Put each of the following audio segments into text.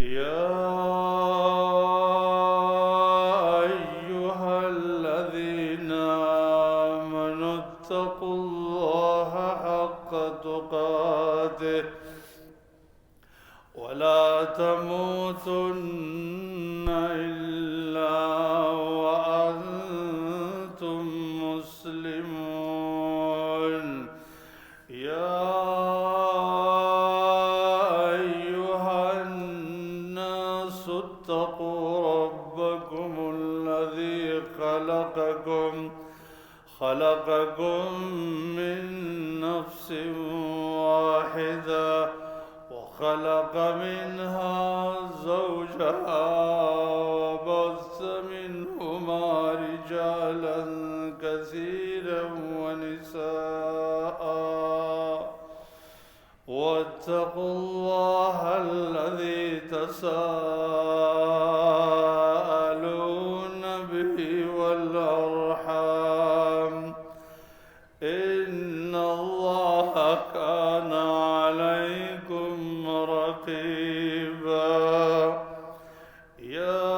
يا أيها الذين آمنوا اتقوا الله حق تقاته ولا تموتن إلا وأنتم مسلمون. يا أيها الناس اتقوا ربكم الذي خلقكم من نفس واحدة وخلق منها زوجها وبث منهما رجالا كثيرا ونساء واتقوا الله الذي تساءلون به والأرحام إن الله كان عليكم رقيبا. يا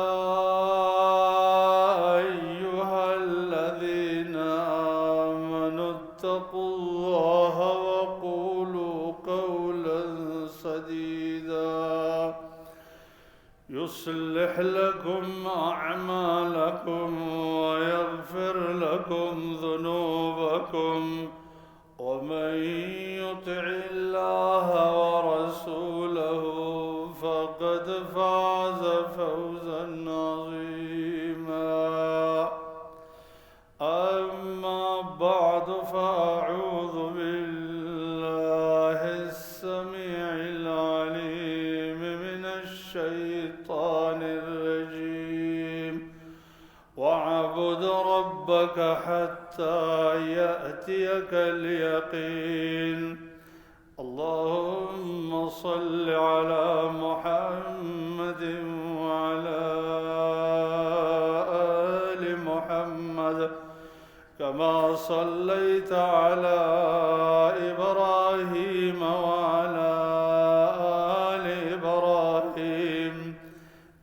أيها الذين آمنوا اتقوا الله وقولوا قولا سديدا يصلح لكم أعمالكم ويغفر لكم ذنوبكم ومن يطع الله ورسوله فقد فاز فوزا عظيما. أما بعد فأعوذ بالله السميع العليم من الشيطان الرجيم. واعبد ربك حتى يأتيك اليقين. اللهم صل على محمد وعلى آل محمد كما صليت على إبراهيم وعلى آل إبراهيم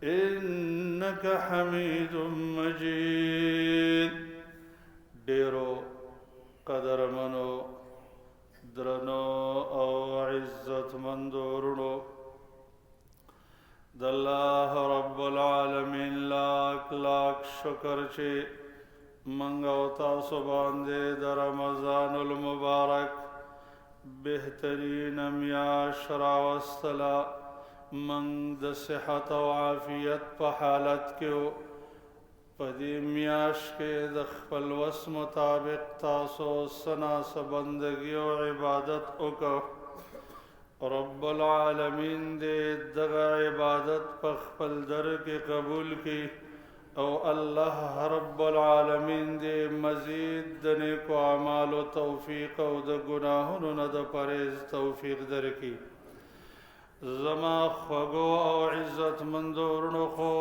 إنك حميد مجيد. ډیرو قدرمنو درنو او عزت مندورنو د الله رب العالمین لاک لاک شکر چې منګ او تاسو باندې د رمضان المبارک بهترین میاشت راوستله. منګ د صحت او عافیت په حالت کې پدې میاشت کې د خپل وس مطابق تاسو سنا سبندگی او عبادت وکړو. رب العالمین دې دغه عبادت په خپل در کې قبول کړي او الله رب العالمین دې مزید د نیکو اعمالو توفیق او د ګناهونو نه د پرهیز توفیق درکړي. زما خوږو او عزت مندورنو خو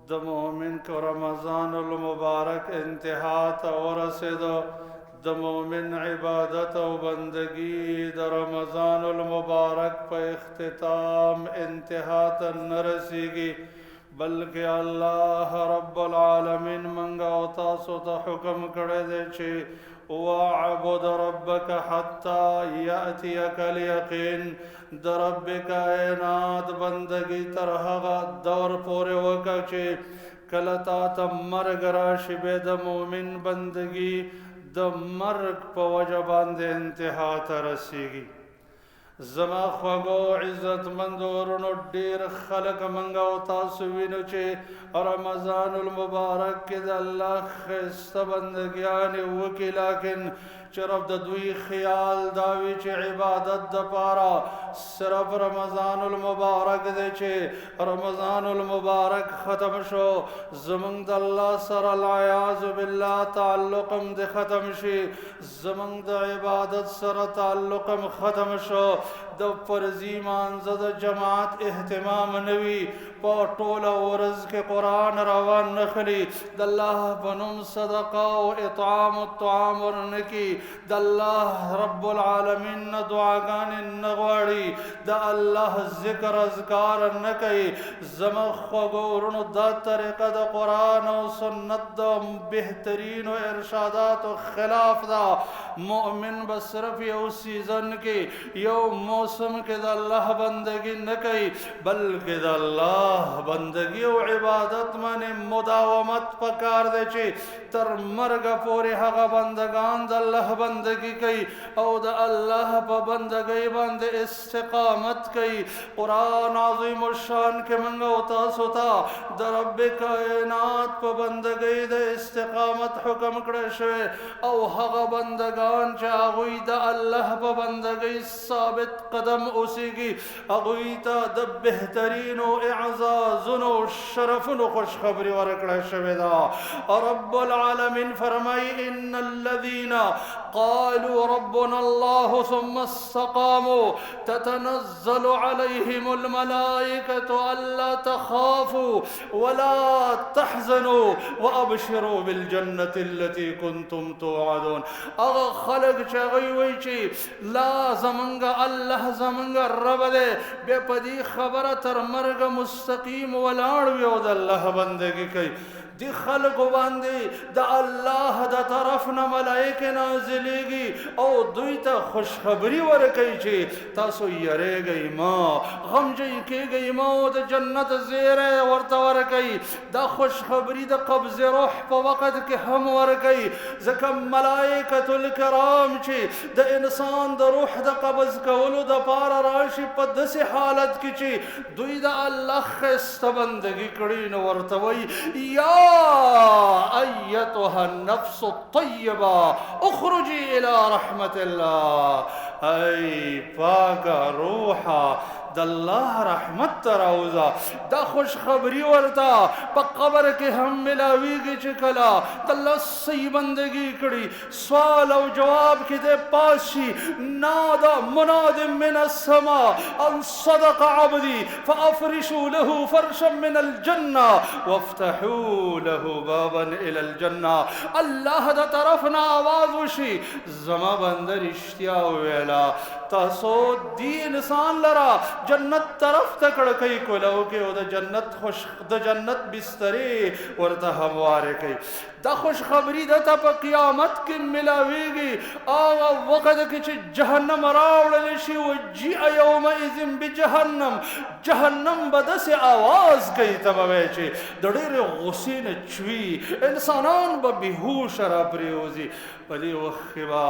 د مومن کو رمضان المبارک انتہا ته ورسېدو. د مومن عبادت او بندگی د رمضان المبارک په اختتام انتہا ته نه رسیږي بلکې الله رب العالمین منګه او تاسو ته حکم کړی دی چې واعبد ربک حتی یأتیک الیقین. د رب کائنات بندگی تر هغه دور پورې وکړه چې کله تا ته مرګ راشي. بیا د مؤمن بندگی د مرګ په وجه باندې انتها ته رسیږي. زما خوږو عزت مندورنو ډیر خلک منګه او تاسو وینو چې رمضان المبارک کې د الله ښایسته بندګیانې وکړي لیکن صرف د دوی خیال دا وي چې عبادت دپاره صرف رمضان المبارک دی چې رمضان المبارک ختم شو زمونږ د الله سره العیاذ بالله تعلق هم د ختم شي، زمونږ د عبادت سره تعلق هم ختم شو. د فرضي مانځه د جماعت اهتمام نوي په ټوله ورځ کې قرآن روان نخلي د الله په نوم صدقه او اطعام الطعام ورنکي د الله رب العالمین نه دعاګانې نه غواړي د الله ذکر اذکار نه کوي زموږ خوږو وروڼو دا طریقه د قرآن او سنت د بهترینو ارشاداتو خلاف ده مؤمن به صرف یو سیزن کې یو موسم کې د الله بندگی نه کوي بلکې د الله بندگی او عبادت باندې مداومت پکار دی چې تر مرګ پورې هغه بندگان د الله بندگی کوي او د الله په بندگی باندې استقامت کوي قرآن عظیم الشان کې موږ او تاسو ته د رب کائنات په بندگی د استقامت حکم کړی شوی او هغه بندگان چې هغوی د الله په بندگی ثابت قدم اوسیږي هغوی ته د بهترینو اعزازونو شرفونو خوشخبری ورکړی شوی ده رب العالمین فرمای ان الذين قالوا ربنا الله ثم استقاموا تتنزل عليهم الملائكة ألا تخافوا ولا تحزنوا وأبشروا بالجنة التي كنتم توعدون اغا خلق چاگئی ویچی لا زمنگا اللہ زمنگا رب دے بے پدی خبر تر مرگ مستقیم ولاړوی او د الله بندگی کئی دی خلق باندې د الله د طرف نه ملائکه نازلېږي او دوی ته خوشخبری ورکوي چې تاسو یریږئ ما غمجن کېږئ ما او د جنت زیری ورته ورکوي دا خوشخبری د قبض روح په وخت کې هم ورکوي ځکه ملائکة الکرام چې د انسان د روح د قبض کولو دپاره راشي په داسې حالت کې چې دوی د الله ښایسته بندګي کړي نو ورته وایي یا أيتها النفس الطيبة اخرجي إلى رحمة الله أي پاک روحا د الله رحمت تراوزا دا خوش خبری ورتا په قبر کې هم ملاویږي چې کلا د الله صحیح بندگی کړي سوال او جواب کې د پاشي نادا مناد من السماء ان صدق عبدي فافرشوا له فرشا من الجنه وافتحوا له بابا الى الجنه الله د طرفنا आवाज وشي زما بندر اشتیا ویلا تاسو دی انسان لرا جنت طرف تکړه کوي کولو کې او د جنت خوش د جنت بسترې ورته همواره کوي دا خوش خبری د ته په قیامت کې ملاویږي هغه وخت کې چې جهنم راوړل شي وجیء یومئذ بجهنم جهنم به داسې آواز کوي ته به وایي چې د ډېرې غصې نه چوي انسانان به بېهوشه راپرېوځي په دې وخت کې به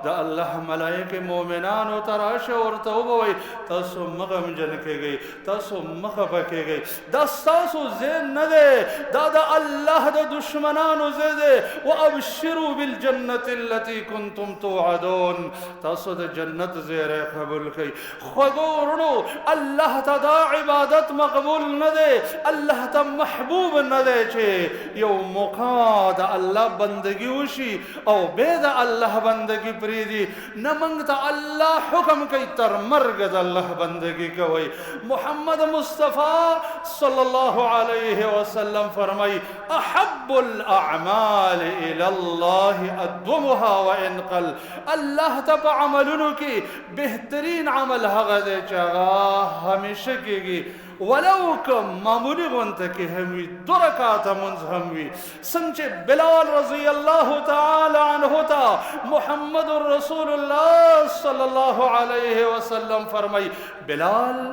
د الله ملایکې مؤمنانو ته راشه ورته وبوي تاسو مه غمجن کېږئ تاسو مه خفه کېږئ دا ستاسو ځای نه دی دا د الله د دشمنانو ځای دی وابشروا بالجنة التي كنتم توعدون تاسو د جنت زیری قبول کړئ خوږو وروڼو الله ته دا عبادت مقبول نه دی الله ته محبوب نه دی چې یو موقع د الله بندگی وشي او بے دا اللہ بندگی پریدی نمنگ تا اللہ حکم کئی تر مرگ دا اللہ بندگی کوئی محمد مصطفیٰ صلی اللہ علیہ وسلم فرمائی احب الاعمال الاللہ ادومها وان قل اللہ تب عملنو کی بہترین عمل حغد چاگا ہمیشہ کی گی ولو کم معمولی غنته کې هم وي 2 رکعاته منځ هم وي څنګه چې بلال رضی الله تعالی عنه ته محمد رسول الله صلی الله علیه وسلم فرمای بلال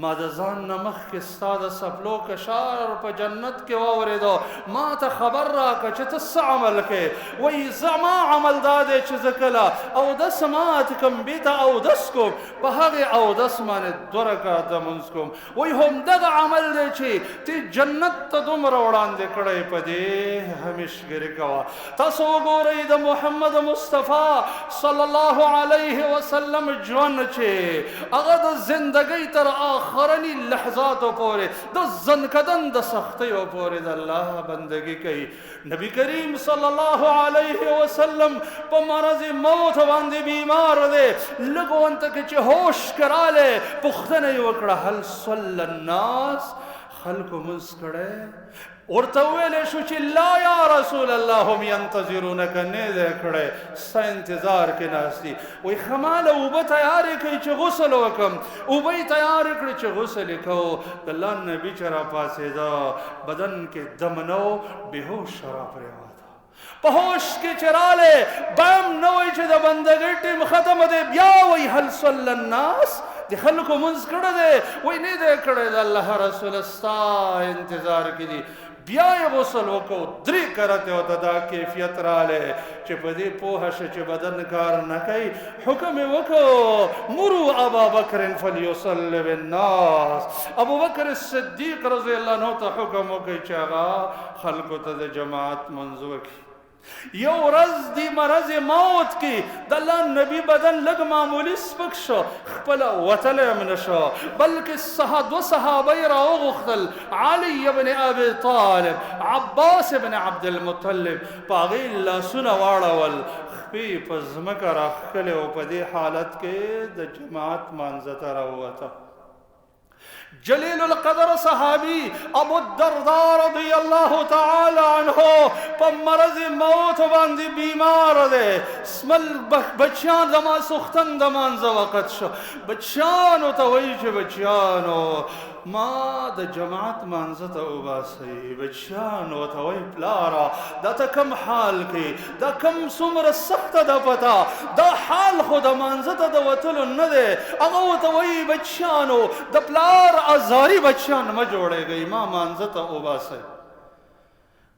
ما د ځان نه مخکې ستا د څپلو کشار په جنت کې واورېدو ما ته خبر راکړه چې ته څه عمل کوې وایي زما عمل دا دی چې زه کله اودس مات کړم بېرته اودس کوم په هغې اودس باندې 2 رکعاته لمونځ کوم وایي همدغه عمل دی چې ته جنت ته دومره وړاندې کړی په دې همیشګري کوه تاسو وګورئ د محمد مصطفی صلی الله علیه وسلم ژوند چې هغه د زندګۍ تر آخرنی لحظاتو پورے دا زنکدن دا سختیو پورے دا اللہ بندگی کئی نبی کریم صلی اللہ علیہ وسلم پا مرض موت باندے بیمار دے لگو انتک چے ہوش کرالے پختنے وکڑا حل صلی الناس خلق مسکڑے اور تویلے شو چی لا یا رسول اللہ ہم ینتظرونکا نیدے کھڑے سا انتظار کے ناستی وی خمال اوبا تیاری کئی چی غسل وکم اوبای تیاری کڑی چی غسل کھو اللہ نبی چرا پاسے دا بدن کے دمنو بے ہوش شراب رہا تھا پہوش کے چرالے بام نوی چی دا بندگی ٹیم ختم دے بیاوی حل صلی الناس دی خلقو منز کڑا دے وی نیدے کڑے دا اللہ رسول استا انتظار کی دی بیائی غسل وکو دری کرتے ہوتا دا کیفیت رالے چی پدی پوہش چی بدن کار نکئی حکم وکو مرو ابا بکر فلیصلی بالناس ابو بکر صدیق رضی اللہ عنہ تا حکم وکی چاگا خلقو تا دا جماعت منزو کی یو رز دی مرض موت کی دلہ نبی بدن لگ معمولی سپک شو خپلا وطل امن شو بلکہ دو صحابی راو غختل علی بن ابی طالب عباس بن عبد المطلب پاغی اللہ سنوارا والخبی پزمکا رخلے و پدی حالت کے دا جماعت منزتا رہوتا جلیل القدر صحابی ابو الدرداء رضی اللہ تعالی عنہ پا مرض موت باندی بیمار دے اسمال بچیان دمان سختن دمان زوقت شو بچیانو تویج بچیانو ما دا جماعت منزتا اوباسی بچیانو توی پلارا دا تا کم حال کی دا کم سمر سخت دا پتا دا حال خود منزتا دا وطلو ندے اگو توی بچیانو دا پلار ازاری بچیان ما جوڑے گئی ما منزتا اوباسی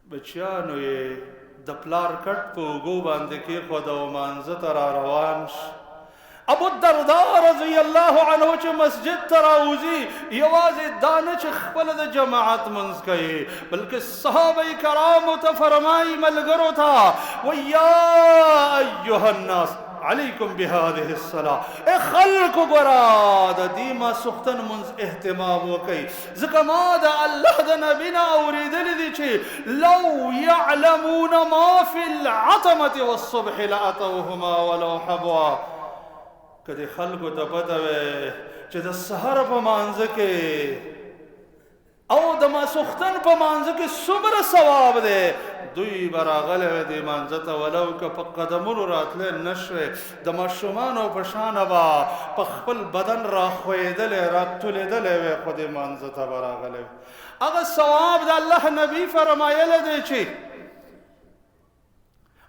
بچیانو یہ دا پلار کٹ پو گو باندے کی خود او منزتا را روانش ابو الدرداء رضی اللہ عنہ چھ مسجد تراؤزی یواز دانچ خپل جماعت منز کئی بلکہ صحابہ کرام تفرمائی ملگرو تھا وَيَا أَيُّهَا النَّاسِ علیکم بِهَذِهِ الصَّلَاةِ اے خلق گراد دیما سختن منز احتمام وکی زکما دا اللہ دا نبینا اوریدل دی چی لو یعلمون ما فی العتمت والصبح لأتوهما ولو حبوا کدی خلقو تا پتوے چی دا سہر پا مانزکے او دا ما سختن پا مانزکے سمر ثواب دے دوی برا غلوے دی مانزتا ولو که پا قدمونو راتلے نشوے دا ما شمانو پشانا با پا خپل بدن را خویدلے راتولے دلے وے خود مانزتا برا غلوے اگر ثواب دا اللہ نبی فرمائے دے چی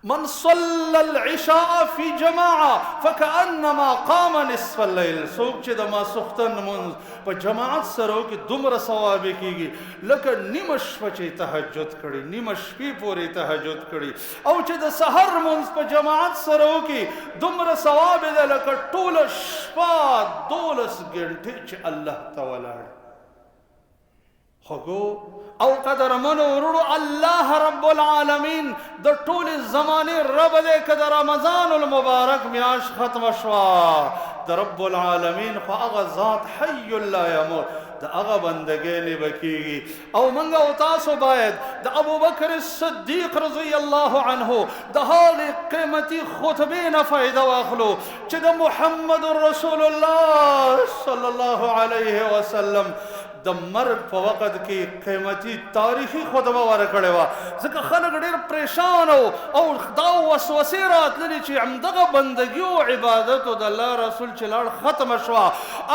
من صلى العشاء في جماعة فكأنما قام نصف الليل سوک چه دما سختن منز پا جماعت سرو کی دمر ثوابی کی گی لیکن نیمش پچے تحجد کری نیمش پی پوری تحجد کری او چه دا سہر منز پا جماعت سرو کی دمر ثوابی دا لیکن طول شپا دولس گھنٹے چه اللہ تولار خگو او قدر منو رڑو اللہ رب العالمین در طول زمانی رب دے کہ رمضان المبارک میاش ختم شوا در رب العالمین خو اغا ذات حی اللہ یموت دا اغا بندگینی بکیگی او منگا اتاسو باید دا ابو بکر الصدیق رضی اللہ عنہ دا حال قیمتی خطبین فائدہ واخلو چی دا محمد رسول اللہ صلی اللہ علیہ وسلم دا مرگ پا وقت کی قیمتی تاریخی خطبہ ورکڑے وا زکا خلق دیر پریشان ہو اور دا وسوسی رات لنی چی عمدغا بندگی و عبادت و دا اللہ رسول چلار ختم شوا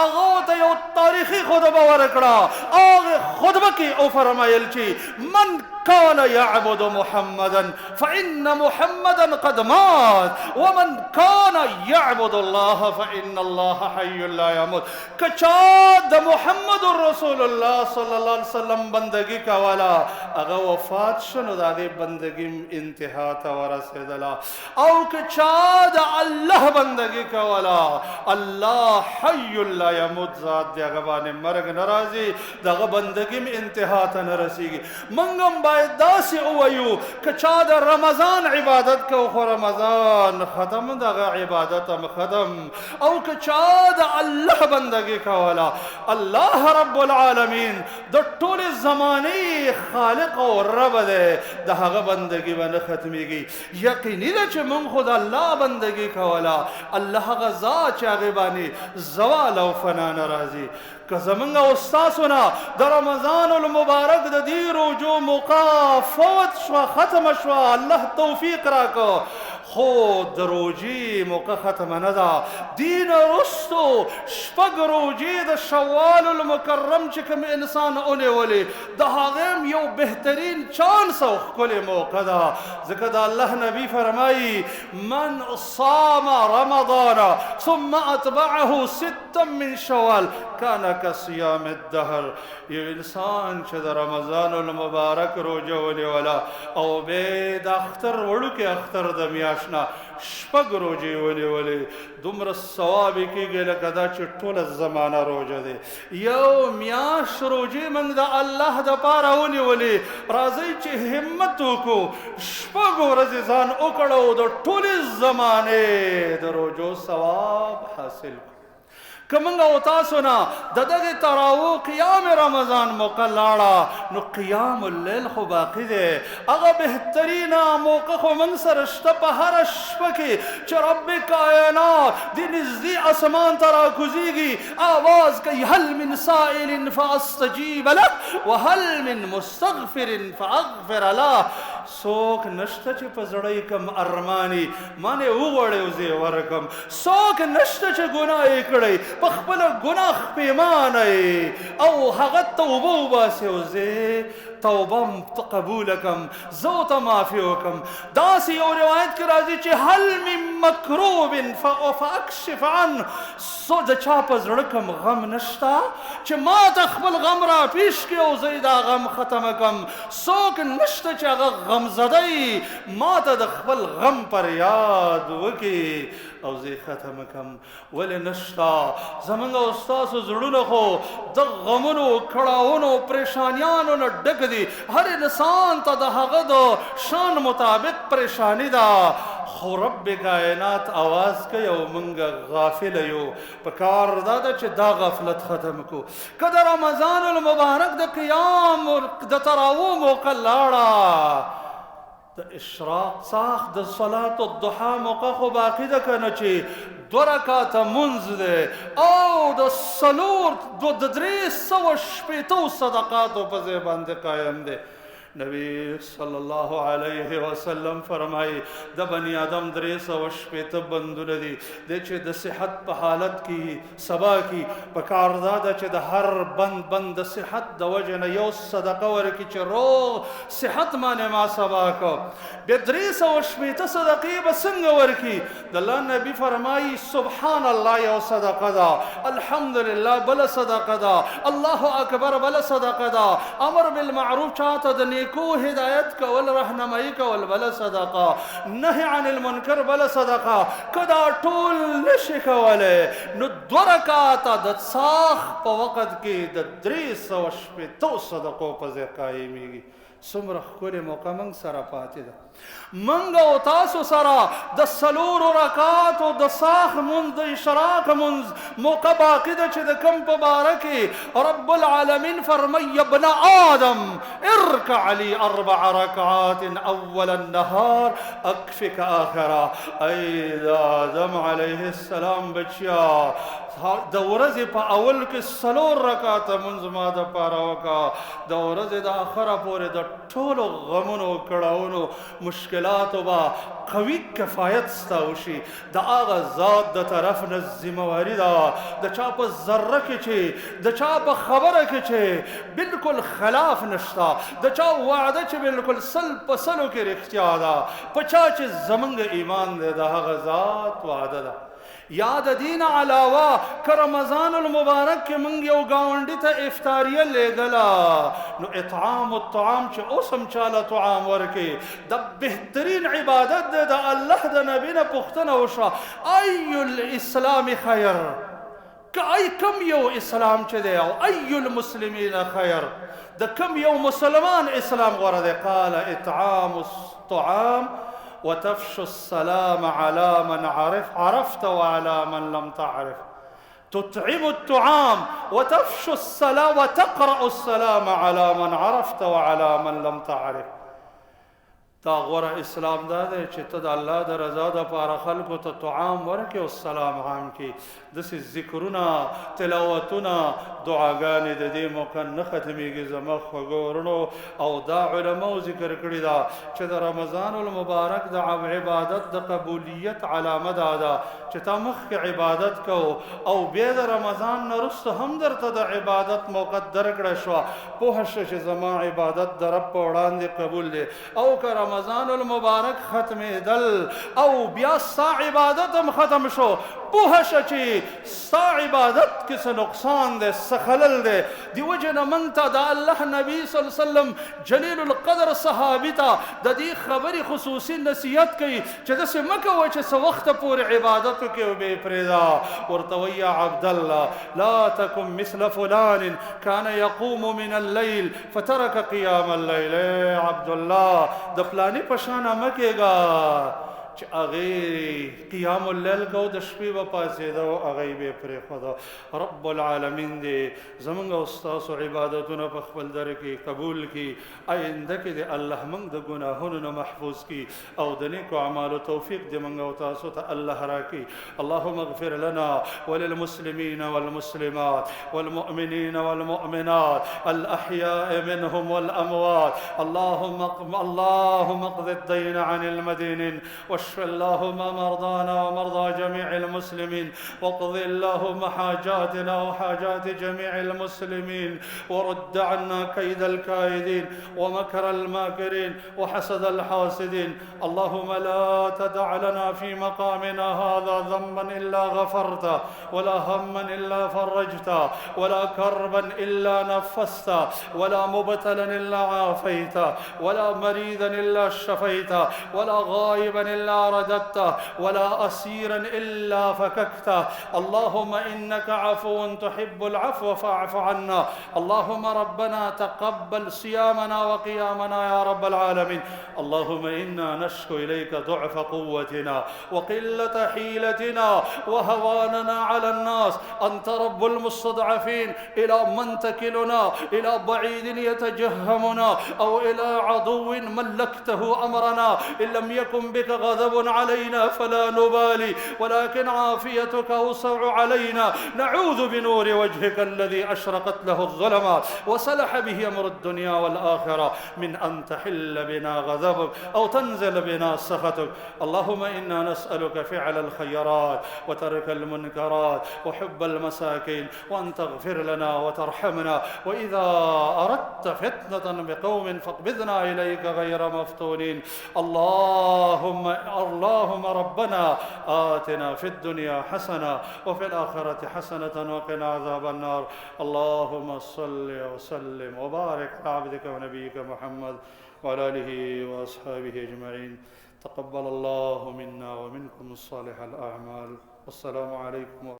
آغا تا یو تاریخی خطبہ ورکڑا آغا خطبہ کی او فرمائل چی من كان يعبد محمدا فإن محمدا قد مات ومن كان يعبد الله فإن الله حي لا يموت كچاد محمد رسول رسول الله صلی الله علیه وسلم بندگی کولا هغه وفات شنو د هغې بندگی انتها ته ورسېدله او که چا د الله بندگی کولا الله حی لا یموت ذات دی هغه باندې مرګ نه راځي د هغه بندګي م انتها ته نه رسېږي موږ هم باید داسې ووایو که چا د رمضان عبادت کو خو رمضان ختم دغه عبادت هم ختم او که چا د الله بندگی کولا الله رب العالمین د ټولې زمانې خالق او رب دی د هغه بندگی به نه ختمیږي یقیني ده چې موږ خو د الله بندگی کولا الله هغه ذات چې هغې باندې زوال او فنا نه راځي که زمونږ او ستاسو نه د رمضان المبارک د دې روجو موقع فوت شوه ختمه شوه الله توفیق راکړه خو د روجې موقع ختمه نه ده دې نه وروستو شپږ روجې د شوال المکرم چې کوم انسان ونیولې د هغې هم یو بهترین چانس او ښکلې موقع ده ځکه د الله نبي فرمایي من صام رمضان ثم اتبعه ستا من شوال کان کصیام الدهر یو انسان چې د رمضان المبارک روجه ونیوله او بیا د اختر وړوکې اختر د میاشت نه شپږ روجې ونیولې دومره ثواب یې کېږي لکه دا چې ټوله زمانه روجه دی یو میاشت روجې موږ د الله دپاره ونیولې راځئ چې همت وکړو شپږ ورځې ځان وکړو د ټولې زمانې د روجو ثواب حاصل کړو که موږ او تاسو نه د دغې تراوو قیام رمضان موقع لاړه نو قیام اللیل خو باقي دی هغه بهترینه موقع خو موږ سره شته په هره شپه کې چې رب کائنات د نږدې اسمان ته راکوزیږي آواز کوي هل من سائل فاستجیب له وهل من مستغفر فاغفر له څوک نشته چې په زړه یې کوم ارماني مانې وغواړي او زه یې ورکم څوک نشته چې ګناه یې کړی په خپله ګناه پښیمانه او هغه توبه وباسي او زه توبه قبوله کم زه ورته معافي وکړم داسې یو روایت کې راځي چې هل من مکروب فاکشف عنه د چا په زړه کوم غم نشته چې ما ته خپل غم را پیش کړي او زه یې دا غم ختمه کړم څوک نشته چې هغه غمزدی ما ته د خپل غم پر یاد وکړي او زه یې ختمه کړم ولې نشته زمونږ او ستاسو زړونه خو د غمونو کړاوونو پریشانیانو نه ډک دي هر انسان ته د هغه د شان مطابق پریشانی ده خو رب کائنات آواز کوي او موږ غافل یو په کار دا ده چې دا غفلت ختم کړو که د رمضان المبارک د قیام د تراوو موقع لاړه د اشراق څاښ د صلات الضحا موقع خو باقي ده که نه چې دو رکاته منځ دی او د څلور د 360 صدقاتو په ځای باندې قایم دی نبی صلی الله علیه وسلم فرمایي د بني آدم 360 بندونه دي د چې د صحت په حالت کې سبا کې په کار دا ده چې د هر بند د صحت د وجه نه یو صدقه ورکړي چې روغ صحت باندې ما سبا کو بیا 360 صدقې به څنګه ورکړي د الله نبی فرمایي سبحان الله یو صدقه ده الحمدلله بل صدقه ده الله اکبر بل صدقه ده امر بالمعروف چاته د کو هدایت کول رهنمایی کول بل صدقه نهی عن المنکر بل صدقه کدا ټول نشي کوله نو 2 رکعاته د څاښ په وخت کې د 360 صدقو په ځای قایمیږي څومره ښکلې موقع موږ سره پاتې ده موږ او تاسو سره د 4 رکعاتو د څاښ مونځ د اشراق مونځ موقع باقي ده چې د کوم په باره کې رب العالمین فرمایي ابن آدم ارکع لي 4 رکعات اول النهار اکفک آخره ای د آدم علیه السلام بچیا د ورځې په اول کې 4 رکعاته مونځ ما دپاره وکړه د ورځې د آخره پورې د ټولو غمونو کړاوونو مشکلاتو به قوي کفایت ستا وشي د هغه ذات د طرف نه ذمهواري ده د چا په ذره کې چې د چا په خبره کې چې بالکل خلاف نشته د چا وعده چې بالکل سل په سلو کې رښتیا ده په چا چې زمونږ ایمان دی د هغه ذات وعده ده یاد دین علاوه که رمضان المبارک کې منګ یو گاونډي ته افطاریه لېږله نو اطعام الطعام چې اوس هم چاله طعام ورکړي د بهترین عبادت دی. د الله د نبي نه پوښتنه وشوه ای الاسلام خیر، که ای کم یو اسلام چې دی او ای المسلمین خیر، د کم یو مسلمان اسلام غوره دی؟ قال اطعام الطعام وتفشو السلام على من عرفت وعلى من لم تعرف. تطعم الطعام وتفشو السلام وتقرأ السلام على من عرفت وعلى من لم تعرف. دا غوره اسلام دا دی چې ته د الله د رضا دپاره خلکو ته طعام ورکړې او السلام عام کړي. داسې ذکرونه، تلاوتونه، دعاګانې د دې موقع نه ختمېږي زما خوږو ورونو. او دا علماو ذکر کړې ده چې د رمضان المبارک د عبادت د قبولیت علامه دا ده چې تا مخکې عبادت کو او بیا د رمضان نه وروسته هم درته د عبادت موقع درکړه شوه، پوه شه چې زما عبادت د رب په وړاندې قبول دی. او که رمضان المبارک ختمېدل او بیا ستا عبادت هم ختم شو، پوه شه چې ستا عبادت کې څه نقصان دی، څه خلل دی. د وجې نه موږ ته د الله نبي صلی الله علیه وسلم جلیل القدر صحابي ته د دې خبرې خصوصي نصیحت کوي چې داسې مه کوه چې څه وخته پورې عبادت وکړې او بیا یې پرېږده. ورته وایي یا عبدالله لا تکن مثل فلان کان یقوم من الليل فترک قیام الليل. ای عبدالله د فلاني په شانه مه کېږه چې هغې قیام اللیل کو د شپې به پاڅېده او هغه یې به یې پرېښوده. رب العالمین دې زموږ او ستاسو عبادتونه په خپل در کې قبول کړي. آینده کې دې الله موږ د ګناهونو نه محفوظ کړي او د نیکو اعمالو توفیق دې موږ او تاسو ته الله راکړي. اللهم اغفر لنا وللمسلمین والمسلمات والمؤمنین والمؤمنات الأحياء منهم والأموات. اللهم اقض الدين عن المدينين واشف اللهم مرضانا ومرضى جميع المسلمين واقض اللهم حاجاتنا وحاجات جميع المسلمين ورد عنا كيد الكائدين ومكر الماكرين وحسد الحاسدين. اللهم لا تدع لنا في مقامنا هذا ذنبا إلا غفرته ولا هما إلا فرجته ولا كربا إلا نفسته ولا مبتلا إلا عافيته ولا مريضا إلا شفيته ولا غائبا إلا رددته ولا أسيرا إلا فككته. اللهم إنك عفو تحب العفو فاعف عنا. اللهم ربنا تقبل صيامنا وقيامنا يا رب العالمين. اللهم إنا نشكو إليك ضعف قوتنا وقلة حيلتنا وهواننا على الناس. أنت رب المستضعفين، إلى من تكلنا؟ إلى بعيد يتجهمنا أو إلى عدو ملكته أمرنا؟ إن لم يكن بك غضب علينا فلا نبالي، ولكن عافيتك أوسع علينا. نعوذ بنور وجهك الذي أشرقت له الظلمات وسلح به أمر الدنيا والآخرة من أن تحل بنا غضبك أو تنزل بنا سخطك. اللهم إنا نسألك فعل الخيرات وترك المنكرات وحب المساكين، وأن تغفر لنا وترحمنا. وإذا أردت فتنة بقوم فاقبضنا إليك غير مفتونين. اللهم ربنا آتنا في الدنيا حسنة وفي الآخرة حسنة وقنا عذاب النار. اللهم صل وسلم وبارك على عبدك ونبيك محمد وعلى آله وأصحابه أجمعين. تقبل الله منا ومنكم الصالح الأعمال. والسلام عليكم.